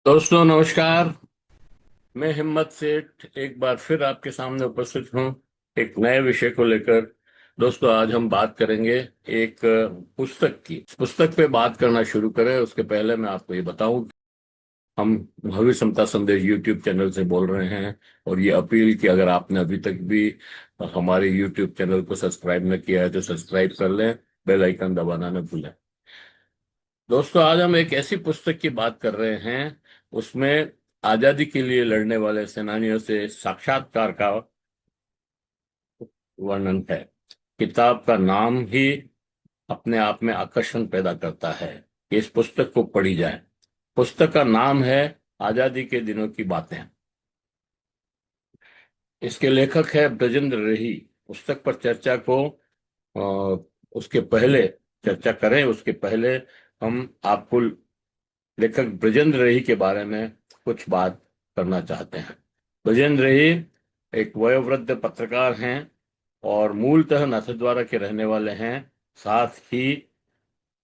दोस्तों नमस्कार। मैं हिम्मत सेठ एक बार फिर आपके सामने उपस्थित हूँ एक नए विषय को लेकर। दोस्तों आज हम बात करेंगे एक पुस्तक की। पुस्तक पे बात करना शुरू करें उसके पहले मैं आपको ये बताऊं कि हम भविष्य समता संदेश यूट्यूब चैनल से बोल रहे हैं और ये अपील कि अगर आपने अभी तक भी हमारे यूट्यूब चैनल को सब्सक्राइब न किया है तो सब्सक्राइब कर लें, बेल आइकन दबाना न भूलें। दोस्तों आज हम एक ऐसी पुस्तक की बात कर रहे हैं, उसमें आजादी के लिए लड़ने वाले सेनानियों से साक्षात्कार का वर्णन है। किताब का नाम ही अपने आप में आकर्षण पैदा करता है कि इस पुस्तक को पढ़ी जाए। पुस्तक का नाम है आजादी के दिनों की बातें। इसके लेखक है ब्रजेंद्र रेही। पुस्तक पर चर्चा को उसके पहले चर्चा करें उसके पहले हम आपको लेखक ब्रजेंद्र रेही के बारे में कुछ बात करना चाहते हैं। ब्रजेंद्र रेही एक वयोवृद्ध पत्रकार हैं और मूलतः नाथद्वारा के रहने वाले हैं। साथ ही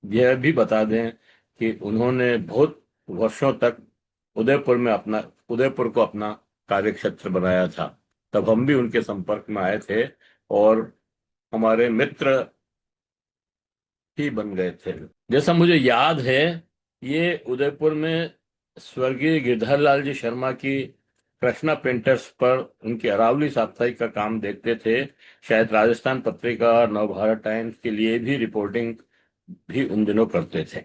यह भी बता दें कि उन्होंने बहुत वर्षों तक उदयपुर में अपना उदयपुर को अपना कार्यक्षेत्र बनाया था। तब हम भी उनके संपर्क में आए थे और हमारे मित्र ही बन गए थे। जैसा मुझे याद है, ये उदयपुर में स्वर्गीय गिरधर लाल जी शर्मा की कृष्णा प्रिंटर्स पर उनकी अरावली साप्ताहिक का काम देखते थे। शायद राजस्थान पत्रिका और नवभारत टाइम्स के लिए भी रिपोर्टिंग भी उन दिनों करते थे।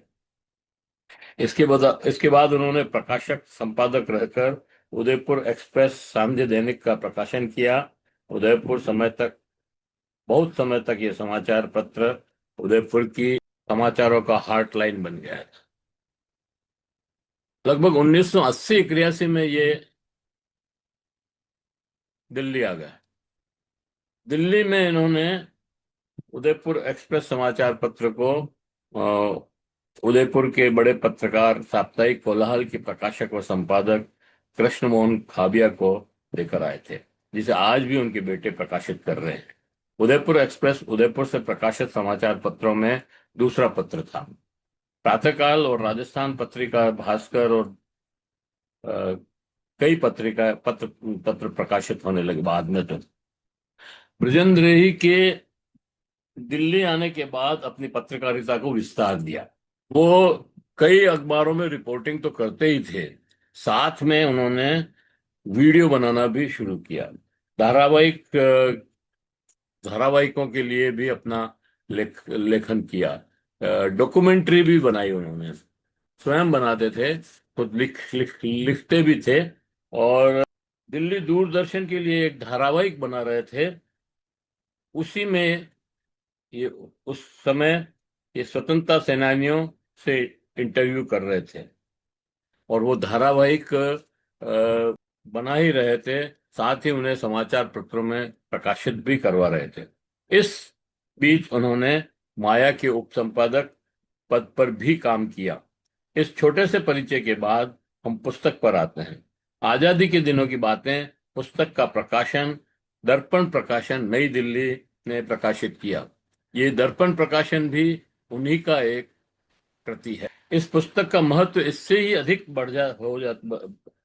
इसके बाद उन्होंने प्रकाशक संपादक रहकर उदयपुर एक्सप्रेस सामध्य दैनिक का प्रकाशन किया। उदयपुर समय तक बहुत समय तक ये समाचार पत्र उदयपुर की समाचारों का हार्टलाइन बन गया है। लगभग 1980-81 में ये दिल्ली आ गए। दिल्ली में इन्होंने उदयपुर एक्सप्रेस समाचार पत्र को उदयपुर के बड़े पत्रकार साप्ताहिक कोलाहल के प्रकाशक व संपादक कृष्ण मोहन खाबिया को लेकर आए थे, जिसे आज भी उनके बेटे प्रकाशित कर रहे हैं। उदयपुर एक्सप्रेस उदयपुर से प्रकाशित समाचार पत्रों में दूसरा पत्र था। प्रातःकाल और राजस्थान पत्रिका, भास्कर और अ, कई पत्रिका पत्र पत्र प्रकाशित होने लगे बाद में। तो बृजेंद्र रेही के दिल्ली आने के बाद अपनी पत्रकारिता को विस्तार दिया। वो कई अखबारों में रिपोर्टिंग तो करते ही थे, साथ में उन्होंने वीडियो बनाना भी शुरू किया। धारावाहिकों के लिए भी अपना लेखन किया। डॉक्यूमेंट्री भी बनाई उन्होंने। स्वयं बनाते थे, खुद लिखते भी थे। और दिल्ली दूरदर्शन के लिए एक धारावाहिक बना रहे थे। उसी में ये उस समय ये स्वतंत्रता सेनानियों से इंटरव्यू कर रहे थे और वो धारावाहिक बना ही रहे थे, साथ ही उन्हें समाचार पत्रों में प्रकाशित भी करवा रहे थे। इस बीच उन्होंने माया के उपसंपादक पद पर भी काम किया। इस छोटे से परिचय के बाद हम पुस्तक पर आते हैं। आजादी के दिनों की बातें पुस्तक का प्रकाशन दर्पण प्रकाशन नई दिल्ली ने प्रकाशित किया। ये दर्पण प्रकाशन भी उन्हीं का एक कृति है। इस पुस्तक का महत्व इससे ही अधिक बढ़ जा हो जाता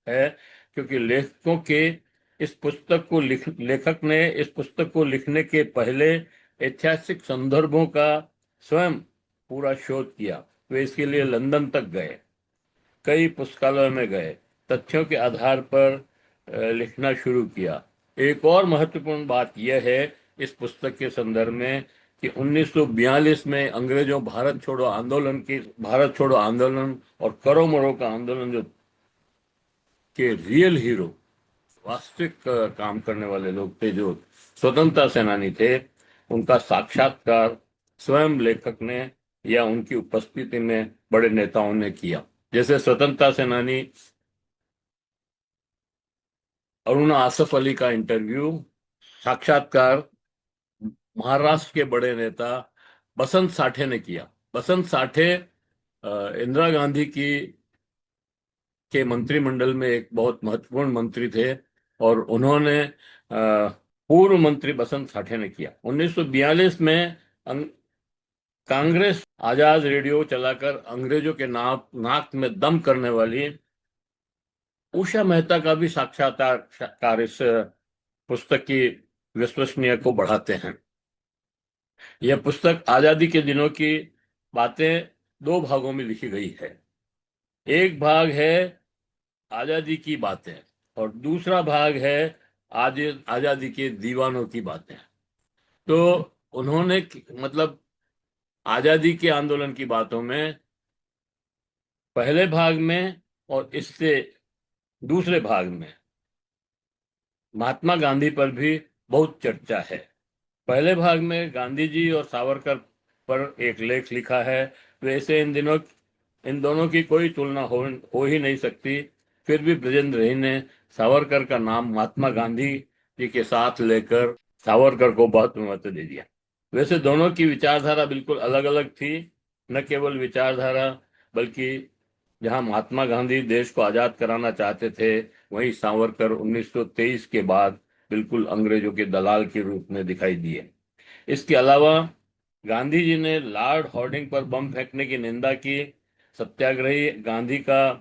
है क्योंकि लेखक ने इस पुस्तक को लिखने के पहले ऐतिहासिक संदर्भों का स्वयं पूरा शोध किया। वे इसके लिए लंदन तक गए, कई पुस्तकालयों में गए, तथ्यों के आधार पर लिखना शुरू किया। एक और महत्वपूर्ण बात यह है इस पुस्तक के संदर्भ में कि 1942 में अंग्रेजों भारत छोड़ो आंदोलन और करो मरो का आंदोलन जो के रियल हीरो, वास्तविक काम करने वाले लोग थे, जो स्वतंत्रता सेनानी थे, उनका साक्षात्कार स्वयं लेखक ने या उनकी उपस्थिति में बड़े नेताओं ने किया। जैसे स्वतंत्रता सेनानी अरुणा आसफ अली का इंटरव्यू, साक्षात्कार महाराष्ट्र के बड़े नेता बसंत साठे ने किया। बसंत साठे इंदिरा गांधी की के मंत्रिमंडल में एक बहुत महत्वपूर्ण मंत्री थे और उन्होंने पूर्व मंत्री बसंत साठे ने किया। 1942 में कांग्रेस आजाद रेडियो चलाकर अंग्रेजों के नाक में दम करने वाली उषा मेहता का भी साक्षात्कार इस पुस्तक की विश्वसनीय को बढ़ाते हैं। यह पुस्तक आजादी के दिनों की बातें दो भागों में लिखी गई है। एक भाग है आजादी की बातें और दूसरा भाग है आज आजादी के दीवानों की बातें। तो उन्होंने मतलब आजादी के आंदोलन की बातों में पहले भाग में और इससे दूसरे भाग में महात्मा गांधी पर भी बहुत चर्चा है। पहले भाग में गांधी जी और सावरकर पर एक लेख लिखा है। वैसे इन दोनों की कोई तुलना हो ही नहीं सकती। फिर भी ब्रजेंद्र रे ने सावरकर का नाम महात्मा गांधी जी के साथ लेकर सावरकर को बहुत महत्व दे दिया। वैसे दोनों की विचारधारा बिल्कुल अलग अलग थी। न केवल विचारधारा बल्कि जहां महात्मा गांधी देश को आजाद कराना चाहते थे, वहीं सावरकर 1923 के बाद बिल्कुल अंग्रेजों के दलाल के रूप में दिखाई दिए। इसके अलावा गांधी जी ने लॉर्ड हॉर्डिंग पर बम फेंकने की निंदा की। सत्याग्रही गांधी का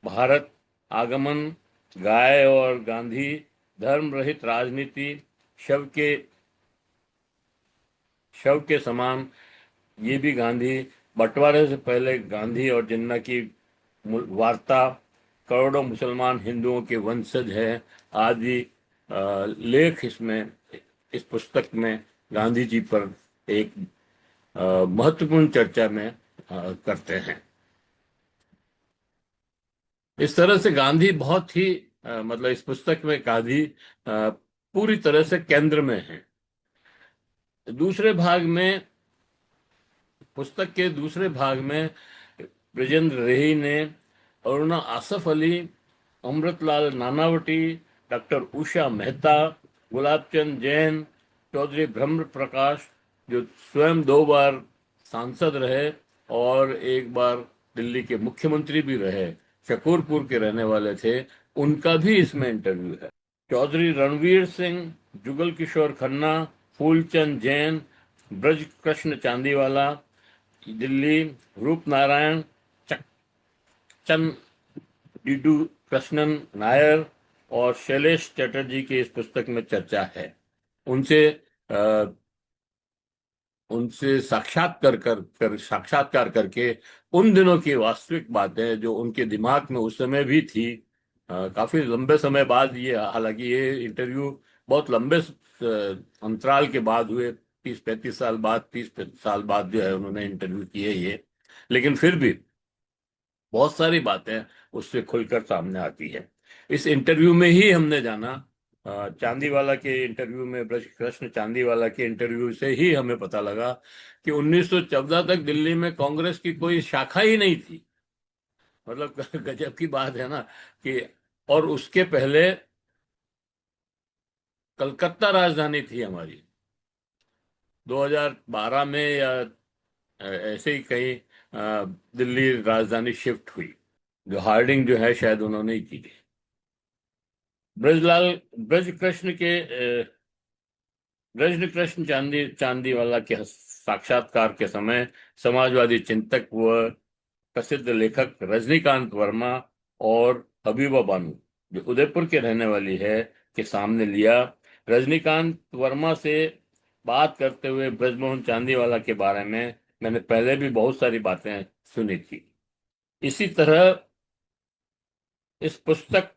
भारत आगमन, गाय और गांधी, धर्म रहित राजनीति, शव के शव के समान, ये भी गांधी, बंटवारे से पहले गांधी और जिन्ना की वार्ता, करोड़ों मुसलमान हिंदुओं के वंशज हैं आदि लेख इसमें इस पुस्तक में गांधी जी पर एक महत्वपूर्ण चर्चा में करते हैं। इस तरह से गांधी बहुत ही मतलब इस पुस्तक में गांधी पूरी तरह से केंद्र में है। दूसरे भाग में पुस्तक के दूसरे भाग में ब्रजेंद्र रेही ने अरुणा आसफ अली, अमृतलाल नानावटी, डॉक्टर उषा मेहता, गुलाबचंद जैन, चौधरी ब्रह्म प्रकाश जो स्वयं 2 बार सांसद रहे और एक बार दिल्ली के मुख्यमंत्री भी रहे, शकूरपुर के रहने वाले थे, उनका भी इसमें इंटरव्यू है। चौधरी रणवीर सिंह, जुगल किशोर खन्ना, फूलचंद जैन, ब्रज कृष्ण चांदीवाला दिल्ली, रूप नारायण, चंद डीडू कृष्णन नायर और शैलेश चटर्जी की इस पुस्तक में चर्चा है। उनसे अ, उनसे साक्षात्कार करके उन दिनों की वास्तविक बातें जो उनके दिमाग में उस समय भी थी, काफी लंबे समय बाद, ये हालांकि ये इंटरव्यू बहुत लंबे अंतराल के बाद हुए, 30-35 साल बाद, 30 साल बाद जो है उन्होंने इंटरव्यू किए ये, लेकिन फिर भी बहुत सारी बातें उससे खुलकर सामने आती है। इस इंटरव्यू में ही हमने जाना, चांदीवाला के इंटरव्यू में, ब्रज कृष्ण चांदीवाला के इंटरव्यू से ही हमें पता लगा कि 1914 तक दिल्ली में कांग्रेस की कोई शाखा ही नहीं थी। मतलब गजब की बात है ना कि, और उसके पहले कलकत्ता राजधानी थी हमारी। 2012 में या ऐसे ही कहीं दिल्ली राजधानी शिफ्ट हुई, जो हार्डिंग जो है शायद उन्होंने ही की थी। ब्रजलाल ब्रज कृष्ण के ब्रज कृष्ण चांदीवाला के साक्षात्कार के समय समाजवादी चिंतक व प्रसिद्ध लेखक रजनीकांत वर्मा और हबीबा बानू जो उदयपुर के रहने वाली है के सामने लिया। रजनीकांत वर्मा से बात करते हुए ब्रजमोहन चांदीवाला के बारे में मैंने पहले भी बहुत सारी बातें सुनी थी। इसी तरह इस पुस्तक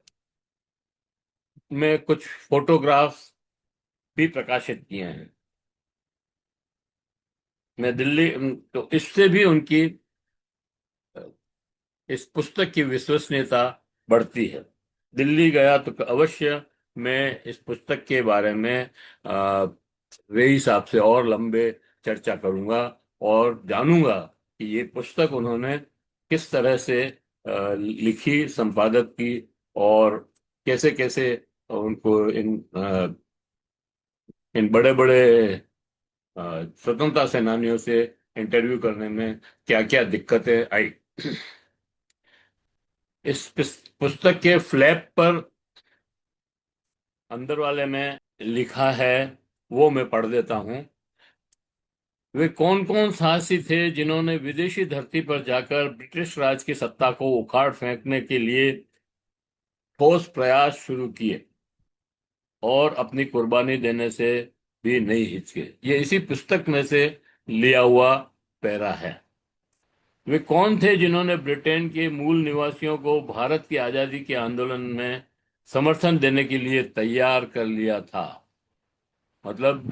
में कुछ फोटोग्राफ्स भी प्रकाशित किए हैं। मैं दिल्ली तो इससे भी उनकी इस पुस्तक की विश्वसनीयता बढ़ती है। दिल्ली गया तो अवश्य मैं इस पुस्तक के बारे में रईस साहब से और लंबे चर्चा करूंगा और जानूंगा कि ये पुस्तक उन्होंने किस तरह से लिखी, संपादक की, और कैसे कैसे उनको इन बड़े बड़े स्वतंत्रता सेनानियों से इंटरव्यू करने में क्या क्या दिक्कतें आई। इस पुस्तक के फ्लैप पर अंदर वाले में लिखा है, वो मैं पढ़ देता हूं। वे कौन कौन साहसी थे जिन्होंने विदेशी धरती पर जाकर ब्रिटिश राज की सत्ता को उखाड़ फेंकने के लिए ठोस प्रयास शुरू किए और अपनी कुर्बानी देने से भी नहीं हिचके। ये इसी पुस्तक में से लिया हुआ पैरा है। वे कौन थे जिन्होंने ब्रिटेन के मूल निवासियों को भारत की आजादी के आंदोलन में समर्थन देने के लिए तैयार कर लिया था? मतलब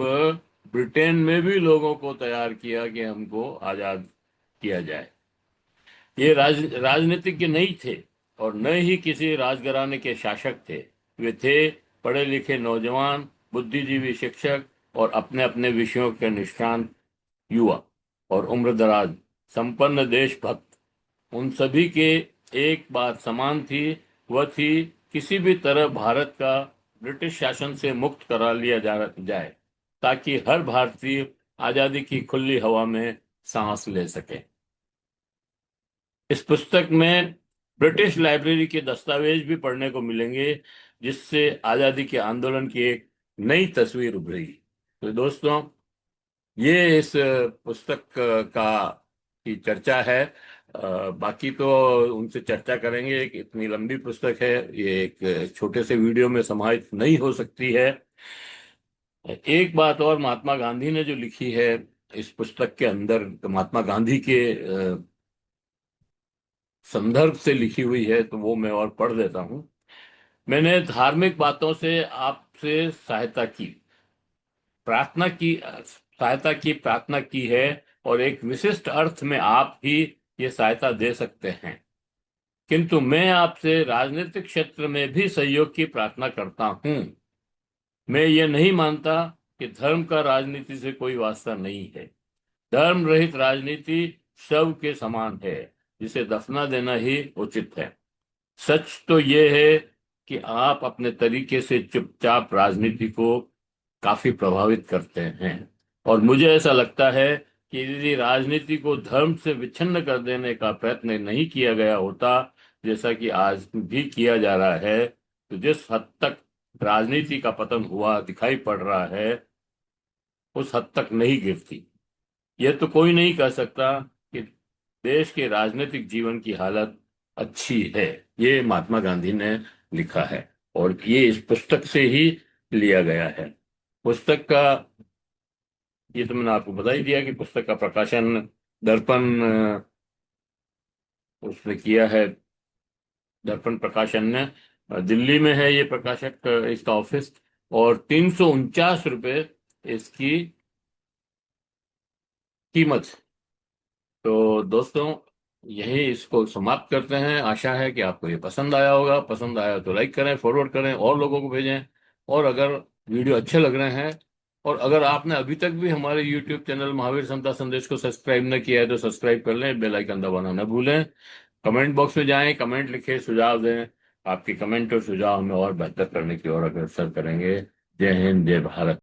ब्रिटेन में भी लोगों को तैयार किया कि हमको आजाद किया जाए। ये राजनीतिज्ञ नहीं थे और न ही किसी राजघराने के शासक थे। वे थे पढ़े लिखे नौजवान, बुद्धिजीवी शिक्षक और अपने अपने विषयों के निष्णात युवा और उम्रदराज संपन्न देशभक्त। उन सभी के एक बात समान थी, वह थी किसी भी तरह भारत का ब्रिटिश शासन से मुक्त करा लिया जाए ताकि हर भारतीय आजादी की खुली हवा में सांस ले सके। इस पुस्तक में ब्रिटिश लाइब्रेरी के दस्तावेज भी पढ़ने को मिलेंगे, जिससे आजादी के आंदोलन की एक नई तस्वीर उभरी। तो दोस्तों, ये इस पुस्तक का की चर्चा है। बाकी तो उनसे चर्चा करेंगे। एक इतनी लंबी पुस्तक है, ये एक छोटे से वीडियो में समाहित नहीं हो सकती है। एक बात और, महात्मा गांधी ने जो लिखी है इस पुस्तक के अंदर, महात्मा गांधी के संदर्भ से लिखी हुई है, तो वो मैं और पढ़ देता हूँ। मैंने धार्मिक बातों से आपसे सहायता की प्रार्थना की है और एक विशिष्ट अर्थ में आप ही ये सहायता दे सकते हैं। किंतु मैं आपसे राजनीतिक क्षेत्र में भी सहयोग की प्रार्थना करता हूँ। मैं ये नहीं मानता कि धर्म का राजनीति से कोई वास्ता नहीं है। धर्म रहित राजनीति शव के समान है, जिसे दफना देना ही उचित है। सच तो ये है कि आप अपने तरीके से चुपचाप राजनीति को काफी प्रभावित करते हैं, और मुझे ऐसा लगता है कि यदि राजनीति को धर्म से विच्छिन्न कर देने का प्रयत्न नहीं किया गया होता, जैसा कि आज भी किया जा रहा है, तो जिस हद तक राजनीति का पतन हुआ दिखाई पड़ रहा है, उस हद तक नहीं गिरती। यह तो कोई नहीं कह सकता कि देश के राजनीतिक जीवन की हालत अच्छी है। ये महात्मा गांधी ने लिखा है और ये इस पुस्तक से ही लिया गया है। पुस्तक का, ये तो मैंने आपको बता ही दिया कि पुस्तक का प्रकाशन दर्पण उसने किया है। दर्पण प्रकाशन ने दिल्ली में है ये प्रकाशक, इसका ऑफिस। और 349 रुपये इसकी कीमत। तो दोस्तों, यही इसको समाप्त करते हैं। आशा है कि आपको ये पसंद आया होगा। पसंद आया तो लाइक करें, फॉरवर्ड करें, और लोगों को भेजें। और अगर वीडियो अच्छे लग रहे हैं, और अगर आपने अभी तक भी हमारे यूट्यूब चैनल महावीर समता संदेश को सब्सक्राइब न किया है तो सब्सक्राइब कर लें, बेल आइकन दबाना न भूलें। कमेंट बॉक्स में जाएं, कमेंट लिखें, सुझाव दें। आपके कमेंट और सुझाव हमें और बेहतर करने की ओर अग्रसर करेंगे। जय हिंद, जय भारत।